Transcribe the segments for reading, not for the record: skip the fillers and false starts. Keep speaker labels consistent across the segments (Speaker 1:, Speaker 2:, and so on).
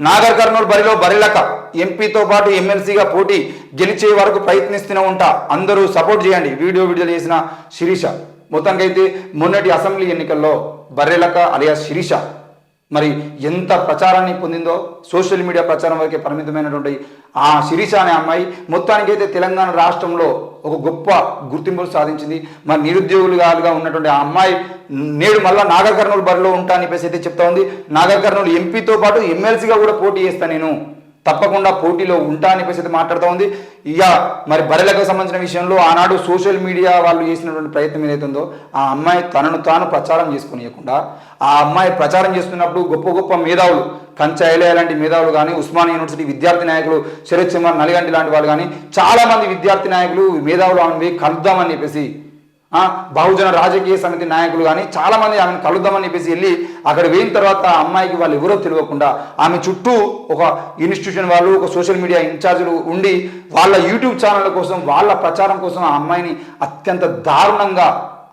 Speaker 1: నాగర్ కర్నూలు బరిలో బరిలక ఎంపీతో పాటు ఎమ్మెల్సీగా పోటీ గెలిచే వరకు ప్రయత్నిస్తూనే ఉంటా, అందరూ సపోర్ట్ చేయండి. విడుదల చేసిన శిరీష. మొత్తానికైతే మొన్నటి అసెంబ్లీ ఎన్నికల్లో బర్రెలక అలియాస్ శిరీష మరి ఎంత ప్రచారాన్ని పొందిందో, సోషల్ మీడియా ప్రచారం వరకే పరిమితమైనటువంటి ఆ శిరీష అనే అమ్మాయి మొత్తానికైతే తెలంగాణ రాష్ట్రంలో ఒక గొప్ప గుర్తింపులు సాధించింది. మరి నిరుద్యోగులుగా ఉన్నటువంటి ఆ అమ్మాయి నేడు మళ్ళీ నాగర్ కర్నూలు బరిలో ఉంటా అని చెప్పేసి అయితే చెప్తా ఉంది. నాగర్ కర్నూలు ఎంపీతో పాటు ఎమ్మెల్సీగా కూడా పోటీ చేస్తాను, నేను తప్పకుండా పోటీలో ఉంటా అని చెప్పేసి అయితే మాట్లాడుతూ ఉంది. ఇక మరి బర్రెలకు సంబంధించిన విషయంలో ఆనాడు సోషల్ మీడియా వాళ్ళు చేసినటువంటి ప్రయత్నం ఏదైతుందో ఆ అమ్మాయి తనను తాను ప్రచారం చేసుకునియకుండా, ఆ అమ్మాయి ప్రచారం చేస్తున్నప్పుడు గొప్ప గొప్ప మేధావులు, కంచాయిలే లాంటి మేధావులు కానీ, ఉస్మానియా యూనివర్సిటీ విద్యార్థి నాయకులు శరత్ కుమార్ నలిగంటి లాంటి వాళ్ళు కానీ చాలామంది విద్యార్థి నాయకులు మేధావులు ఆమె కలుద్దామని చెప్పేసి, బహుజన రాజకీయ సమితి నాయకులు కానీ చాలామంది ఆమెను కలుద్దామని చెప్పేసి వెళ్ళి అక్కడ వెళ్ళిన తర్వాత ఆ అమ్మాయికి వాళ్ళు ఎవరో తెలియకుండా ఆమె చుట్టూ ఒక ఇన్స్టిట్యూషన్ వాళ్ళు, ఒక సోషల్ మీడియా ఇన్ఛార్జీలు ఉండి వాళ్ళ యూట్యూబ్ ఛానళ్ళ కోసం, వాళ్ళ ప్రచారం కోసం ఆ అమ్మాయిని అత్యంత దారుణంగా,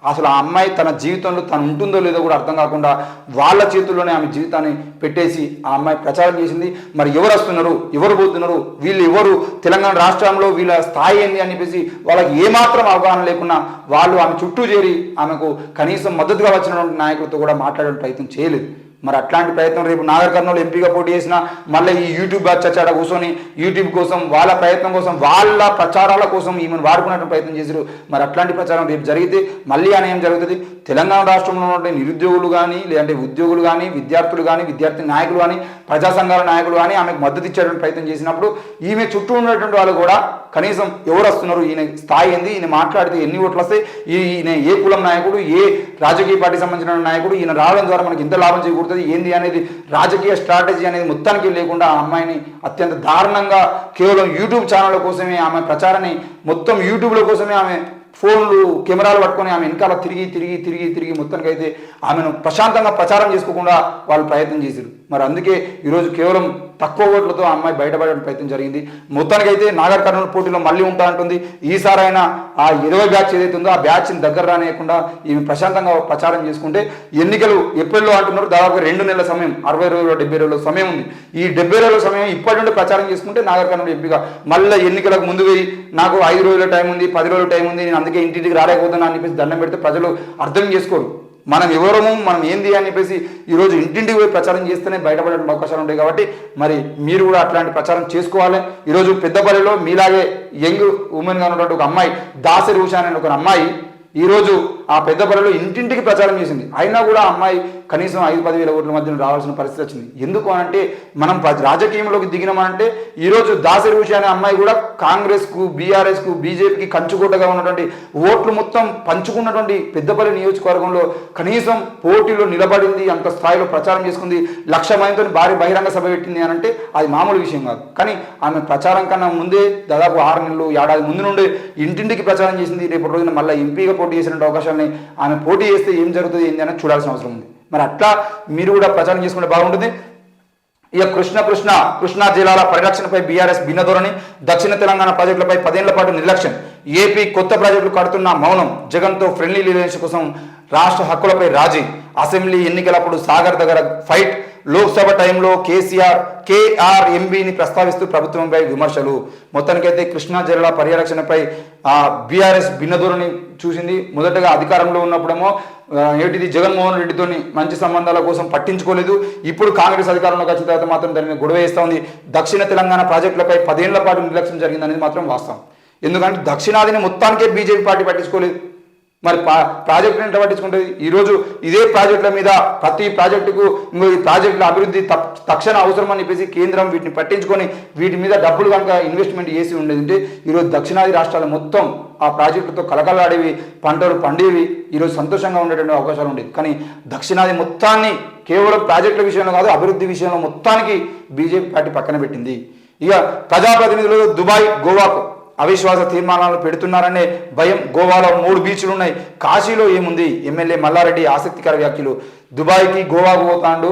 Speaker 1: అసలు ఆ అమ్మాయి తన జీవితంలో తను ఉంటుందో లేదో కూడా అర్థం కాకుండా వాళ్ళ చేతుల్లోనే ఆమె జీవితాన్ని పెట్టేసి ఆ అమ్మాయి ప్రచారం చేసింది. మరి ఎవరు వస్తున్నారు, ఎవరు పోతున్నారు, వీళ్ళు ఎవరు, తెలంగాణ రాష్ట్రంలో వీళ్ళ స్థాయి ఏంది అని చెప్పేసి వాళ్ళకి ఏమాత్రం అవగాహన లేకుండా వాళ్ళు ఆమె చుట్టూ చేరి ఆమెకు కనీసం మద్దతుగా వచ్చినటువంటి నాయకులతో కూడా మాట్లాడే ప్రయత్నం చేయలేదు. మరి అట్లాంటి ప్రయత్నం రేపు నాగర్ కర్నూలు ఎంపీగా పోటీ చేసిన మళ్ళీ ఈ యూట్యూబ్ చచ్చాడ కూర్చొని యూట్యూబ్ కోసం, వాళ్ళ ప్రయత్నం కోసం, వాళ్ళ ప్రచారాల కోసం ఈమెను వాడుకునే ప్రయత్నం చేశారు. మరి అట్లాంటి ప్రచారం రేపు జరిగితే మళ్ళీ అని ఏం జరుగుతుంది? తెలంగాణ రాష్ట్రంలో ఉన్న నిరుద్యోగులు కానీ, లేదంటే ఉద్యోగులు కానీ, విద్యార్థులు కానీ, విద్యార్థి నాయకులు కానీ, ప్రజా సంఘాల నాయకులు కానీ ఆమెకు మద్దతు ఇచ్చేటువంటి ప్రయత్నం చేసినప్పుడు ఈమె చుట్టూ ఉన్నటువంటి వాళ్ళు కూడా కనీసం ఎవరు వస్తున్నారు, ఈయన స్థాయి ఏంది, ఈయన మాట్లాడితే ఎన్ని ఓట్లు వస్తాయి, ఈయన ఏ కులం నాయకుడు, ఏ రాజకీయ పార్టీ సంబంధించిన నాయకుడు, ఈయన రావడం ద్వారా మనకి ఇంత లాభం చేకూరుతుంది ఏంది అనేది రాజకీయ స్ట్రాటజీ అనేది మొత్తానికి లేకుండా ఆ అమ్మాయిని అత్యంత దారుణంగా కేవలం యూట్యూబ్ ఛానళ్ళ కోసమే ఆమె ప్రచారాన్ని, మొత్తం యూట్యూబ్ల కోసమే ఆమె ఫోన్లు కెమెరాలు పట్టుకొని ఆమె వెనకాల తిరిగి మొత్తానికి అయితే ఆమెను ప్రశాంతంగా ప్రచారం చేసుకోకుండా వాళ్ళు ప్రయత్నం చేశారు. మరి అందుకే ఈరోజు కేవలం తక్కువ ఓట్లతో ఆ అమ్మాయి బయటపడే ప్రయత్నం జరిగింది. మొత్తానికైతే నాగర్ కర్నూలు పోటీలో మళ్ళీ ఉంటా అంటుంది. ఈసారైనా ఆ 20 బ్యాచ్ ఏదైతే ఉందో ఆ బ్యాచ్ని దగ్గర రానియకుండా ఈమె ప్రశాంతంగా ప్రచారం చేసుకుంటే, ఎన్నికలు ఏప్రిల్లో అంటున్నారు, దాదాపు 2 నెలల సమయం, 60 రోజులు 70 రోజుల సమయం ఉంది. ఈ 70 రోజుల సమయం ఇప్పటి నుండి ప్రచారం చేసుకుంటే నాగర్ కర్నూలు ఎంపీగా మళ్ళీ ఎన్నికలకు ముందు పోయి నాకు 5 రోజుల టైం ఉంది, 10 రోజుల టైం ఉంది, నేను అందుకే ఇంటింటికి రాలేకపోతున్నా అని చెప్పేసి దండం పెడితే ప్రజలు అర్థం చేసుకోరు మనం ఎవరము, మనం ఏంది అని చెప్పేసి ఈరోజు ఇంటింటికి పోయి ప్రచారం చేస్తేనే బయటపడే అవకాశాలు ఉంటాయి. కాబట్టి మరి మీరు కూడా అట్లాంటి ప్రచారం చేసుకోవాలి. ఈరోజు పెద్దపల్లిలో మీలాగే యంగ్ ఉమెన్గా ఉన్నటువంటి ఒక అమ్మాయి, దాసరి ఉషా అనే ఒక అమ్మాయి ఈరోజు ఆ పెద్దపల్లిలో ఇంటింటికి ప్రచారం చేసింది. అయినా కూడా ఆ అమ్మాయి కనీసం 5-10 వేల ఓట్ల మధ్యలో రావాల్సిన పరిస్థితి వచ్చింది. ఎందుకు అంటే మనం రాజకీయంలోకి దిగినామంటే ఈరోజు దాసరి ఉషా అనే అమ్మాయి కూడా కాంగ్రెస్కు, బీఆర్ఎస్కు, బీజేపీకి కంచుకోటగా ఉన్నటువంటి ఓట్లు మొత్తం పంచుకున్నటువంటి పెద్దపల్లి నియోజకవర్గంలో కనీసం పోటీలో నిలబడింది, అంత స్థాయిలో ప్రచారం చేసుకుంది, 1,00,000 మందితో భారీ బహిరంగ సభ పెట్టింది అని అంటే అది మామూలు విషయం కాదు. కానీ ఆమె ప్రచారం కన్నా ముందే దాదాపు 6 నెలలు, ఏడాది ముందు నుండి ఇంటింటికి ప్రచారం చేసింది. రేపటి రోజున మళ్ళీ ఎంపీగా పోటీ చేసిన అవకాశాలని ఆమె పోటీ చేస్తే ఏం జరుగుతుంది ఏంటి అని చూడాల్సిన అవసరం ఉంది. మరి అట్లా మీరు కూడా ప్రచారం చేసుకుంటే బాగుంటుంది. ఇక కృష్ణా జిల్లాల పరిరక్షణపై బీఆర్ఎస్ భిన్నధోరణి, దక్షిణ తెలంగాణ ప్రాజెక్టులపై 10 ఏళ్ల పాటు నిర్లక్ష్యం, ఏపీ కొత్త ప్రాజెక్టులు కడుతున్న మౌనం, జగన్తో ఫ్రెండ్లీ రిలేషన్ కోసం రాష్ట్ర హక్కులపై రాజీ, అసెంబ్లీ ఎన్నికలప్పుడు సాగర్ దగ్గర ఫైట్, లోక్సభ టైంలో కేఆర్ఎంబీని ప్రస్తావిస్తూ ప్రభుత్వంపై విమర్శలు. మొత్తానికైతే కృష్ణా జిల్లా పరిరక్షణపై బీఆర్ఎస్ భిన్నధోరణి చూసింది. మొదటగా అధికారంలో ఉన్నప్పుడేమో ఏటిది జగన్మోహన్ రెడ్డితో మంచి సంబంధాల కోసం పట్టించుకోలేదు. ఇప్పుడు కాంగ్రెస్ అధికారంలోకి వచ్చిన తర్వాత మాత్రం దానిని గొడవ వేస్తూ ఉంది. దక్షిణ తెలంగాణ ప్రాజెక్టులపై 10 ఏళ్ల పాటు నిర్లక్ష్యం జరిగిందనేది మాత్రం వాస్తవం. ఎందుకంటే దక్షిణాదిని మొత్తానికే బీజేపీ పార్టీ పట్టించుకోలేదు. మరి ప్రాజెక్టులు ఎంత పట్టించుకుంటుంది? ఈరోజు ఇదే ప్రాజెక్టుల మీద ప్రతి ప్రాజెక్టుకు ఈ ప్రాజెక్టుల అభివృద్ధి తక్షణ అవసరం అని చెప్పేసి కేంద్రం వీటిని పట్టించుకొని వీటి మీద డబ్బులు కనుక ఇన్వెస్ట్మెంట్ చేసి ఉండేది ఈరోజు దక్షిణాది రాష్ట్రాలు మొత్తం ఆ ప్రాజెక్టులతో కలకలాడేవి, పంటలు పండేవి, ఈరోజు సంతోషంగా ఉండేటువంటి అవకాశాలు ఉండేది. కానీ దక్షిణాది మొత్తాన్ని కేవలం ప్రాజెక్టుల విషయంలో కాదు, అభివృద్ధి విషయంలో మొత్తానికి బీజేపీ పార్టీ పక్కన పెట్టింది. ఇక ప్రజాప్రతినిధులు దుబాయ్, గోవాకు అవిశ్వాస తీర్మానాలు పెడుతున్నారనే భయం. గోవాలో 3 బీచ్లు ఉన్నాయి, కాశీలో ఏముంది? ఎమ్మెల్యే మల్లారెడ్డి ఆసక్తికర వ్యాఖ్యలు. దుబాయ్కి, గోవాకు పోతాండు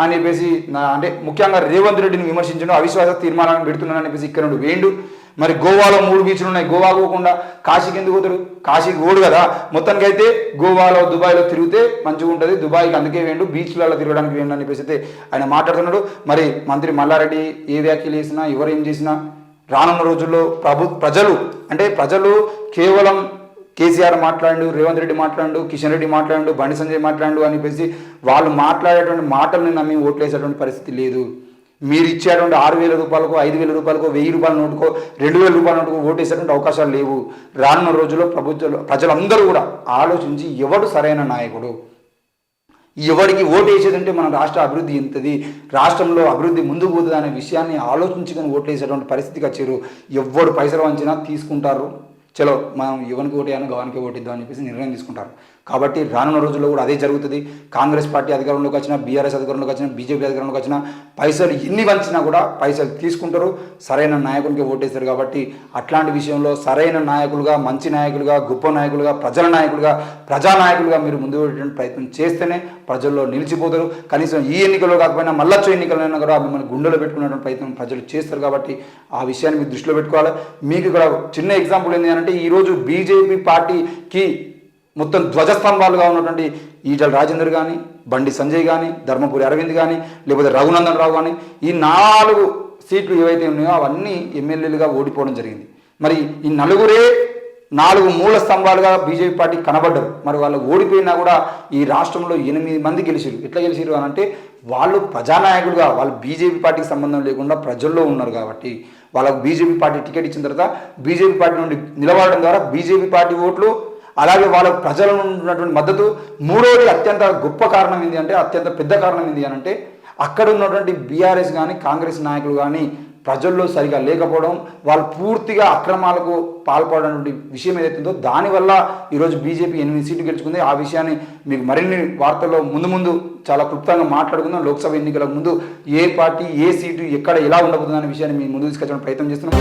Speaker 1: అని చెప్పేసి అంటే ముఖ్యంగా రేవంత్ రెడ్డిని విమర్శించడం, అవిశ్వాస తీర్మానాలను పెడుతున్నారని చెప్పేసి ఇక్కడ నుండి వేండు. మరి గోవాలో 3 బీచ్లు ఉన్నాయి, గోవా పోకుండా కాశీకి ఎందుకు పోతాడు? కాశీకి పోడు కదా. మొత్తానికి అయితే గోవాలో దుబాయ్లో తిరిగితే మంచిగా ఉంటుంది, దుబాయ్కి అందుకే వేయండు, బీచ్లలో తిరగడానికి వేయండి అని చెప్పేసి అయితే ఆయన మాట్లాడుతున్నాడు. మరి మంత్రి మల్లారెడ్డి ఏ వ్యాఖ్యలు చేసినా, ఎవరు ఏం చేసినా రానున్న రోజుల్లో ప్రజలు కేవలం కేసీఆర్ మాట్లాడు, రేవంత్ రెడ్డి మాట్లాడు, కిషన్ రెడ్డి మాట్లాడు, బండి సంజయ్ మాట్లాడు అని చెప్పేసి వాళ్ళు మాట్లాడేటువంటి మాటల్ని నమ్మి ఓట్లేసేటువంటి పరిస్థితి లేదు. మీరు ఇచ్చేటువంటి 6,000 రూపాయలకు, 5,000 రూపాయలకు, 1,000 రూపాయల నోటుకో, 2,000 రూపాయల నోటుకో ఓటేసేటువంటి అవకాశాలు లేవు. రానున్న రోజుల్లో ప్రజలందరూ కూడా ఆలోచించి ఎవడు సరైన నాయకుడు, ఎవరికి ఓటు వేసేదంటే మన రాష్ట్ర అభివృద్ధి ఎంతది, రాష్ట్రంలో అభివృద్ధి ముందుకు పోతుంది అనే విషయాన్ని ఆలోచించుకొని ఓట్లు వేసేటువంటి పరిస్థితికి వచ్చారు. ఎవడు పైసలు వంచినా తీసుకుంటారు, చలో మనం ఎవరికి ఓటేయాలని గవానికి ఓటిద్దాం అని చెప్పేసి నిర్ణయం తీసుకుంటారు. కాబట్టి రానున్న రోజుల్లో కూడా అదే జరుగుతుంది. కాంగ్రెస్ పార్టీ అధికారంలోకి వచ్చినా, బీఆర్ఎస్ అధికారంలోకి వచ్చినా, బీజేపీ అధికారంలోకి వచ్చినా పైసలు ఎన్ని వంచినా కూడా పైసలు తీసుకుంటారు, సరైన నాయకునికి ఓటేస్తారు. కాబట్టి అట్లాంటి విషయంలో సరైన నాయకులుగా, మంచి నాయకులుగా, గొప్ప నాయకులుగా, ప్రజల నాయకులుగా, ప్రజానాయకులుగా మీరు ముందు పెట్టే ప్రయత్నం చేస్తేనే ప్రజల్లో నిలిచిపోతారు. కనీసం ఈ ఎన్నికల్లో కాకపోయినా మళ్ళొచ్చే ఎన్నికలైనా కూడా మిమ్మల్ని గుండెలో పెట్టుకునేటువంటి ప్రయత్నం ప్రజలు చేస్తారు. కాబట్టి ఆ విషయాన్ని మీరు దృష్టిలో పెట్టుకోవాలి. మీకు ఇక్కడ చిన్న ఎగ్జాంపుల్ ఏంటి అంటే, ఈరోజు బీజేపీ పార్టీకి మొత్తం ధ్వజస్తంభాలుగా ఉన్నటువంటి ఈటల రాజేందర్ కానీ, బండి సంజయ్ కానీ, ధర్మపురి అరవింద్ కానీ, లేకపోతే రఘునందన్ రావు కానీ, ఈ 4 సీట్లు ఏవైతే ఉన్నాయో అవన్నీ ఎమ్మెల్యేలుగా ఓడిపోవడం జరిగింది. మరి ఈ నలుగురే 4 మూల స్తంభాలుగా బీజేపీ పార్టీ కనబడ్డారు. మరి వాళ్ళు ఓడిపోయినా కూడా ఈ రాష్ట్రంలో 8 మంది గెలిచారు. ఎట్లా గెలిచారు అని అంటే, వాళ్ళు ప్రజానాయకులుగా, వాళ్ళు బీజేపీ పార్టీకి సంబంధం లేకుండా ప్రజల్లో ఉన్నారు. కాబట్టి వాళ్ళకు బీజేపీ పార్టీ టికెట్ ఇచ్చిన తర్వాత బీజేపీ పార్టీ నుండి నిలబడడం ద్వారా బీజేపీ పార్టీ ఓట్లు, అలాగే వాళ్ళ ప్రజల ఉన్నటువంటి మద్దతు. మూడోది అత్యంత గొప్ప కారణం ఏంటి అంటే, అత్యంత పెద్ద కారణం ఏంటి అని అంటే, అక్కడ ఉన్నటువంటి బీఆర్ఎస్ కానీ, కాంగ్రెస్ నాయకులు కానీ ప్రజల్లో సరిగా లేకపోవడం, వాళ్ళు పూర్తిగా అక్రమాలకు పాల్పడేటువంటి విషయం ఏదైతుందో దానివల్ల ఈరోజు బీజేపీ 8 సీట్లు గెలుచుకుంది. ఆ విషయాన్ని మీకు మరిన్ని వార్తల్లో ముందు చాలా క్లుప్తంగా మాట్లాడుకుందాం. లోక్సభ ఎన్నికలకు ముందు ఏ పార్టీ, ఏ సీటు, ఎక్కడ ఎలా ఉండబోతుంది అనే విషయాన్ని మీ ముందు తీసుకొచ్చడానికి ప్రయత్నం చేస్తున్నాం.